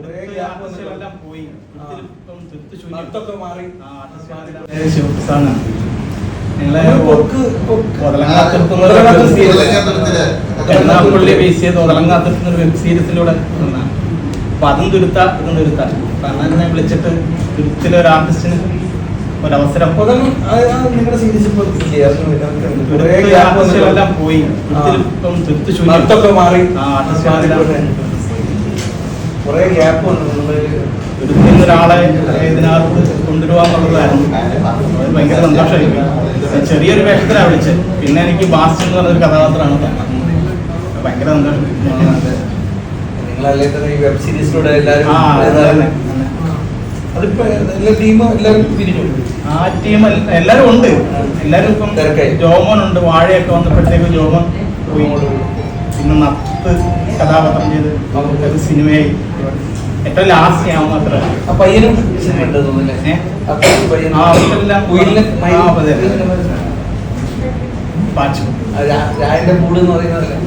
ആർട്ടിസ്റ്റുകളെല്ലാം പോയി. മാറി എറണാകുളി ബേസ് ചെയ്ത് ഉടലങ്ങാത്തിരുന്ന ഒരു വെബ് സീരീസിലൂടെ നിന്നാണ്. അപ്പൊ അതും തുരുത്താ ഇതും തുരുത്താ. കാരണം എന്നെ വിളിച്ചിട്ട് തുരുത്തിലെ ഒരു ആർട്ടിസ്റ്റിന് ഒരവസരം നിങ്ങളുടെ സീരീസ് ആർട്ടിസ്റ്റുകളെല്ലാം പോയി. ഇപ്പം തുരുത്ത് ശൂന്യം മാറി കുറെ ഗ്യാപ്പ് വന്നു. ഒരാളെ ഇതിനകത്ത് കൊണ്ടുവരുവാന്നുള്ളതായിരുന്നു. ഭയങ്കര സന്തോഷമായി. ചെറിയൊരു വേഷത്തിലാണ് വിളിച്ചത്. പിന്നെ എനിക്ക് ബാസ്റ്റ് എന്ന് പറഞ്ഞൊരു കഥാപാത്രമാണ് ഭയങ്കര സന്തോഷം. നിങ്ങളല്ലേ ഈ വെബ് സീരീസിലൂടെ എല്ലാവരും അതിപ്പോ എല്ലാ ടീമും എല്ലാവരും പിരിഞ്ഞു. ആ ടീം എല്ലാവരും ഉണ്ട്. എല്ലാവരും ഇപ്പം ജോമോൻ ഉണ്ട്. വാഴയൊക്കെ വന്നപ്പോഴത്തേക്ക് ജോമോൻ പോയി. പിന്നെ നത്ത് കഥാപാത്രം ചെയ്ത് ഒരു സിനിമയായി. ഏറ്റവും ലാസ്റ്റ് ഞാൻ മാത്രമേ പയ്യനും സിനിമ ഉണ്ട് തോന്നുന്നില്ലേ? രായന്റെ മൂട് എന്ന് പറയുന്നതല്ലേ?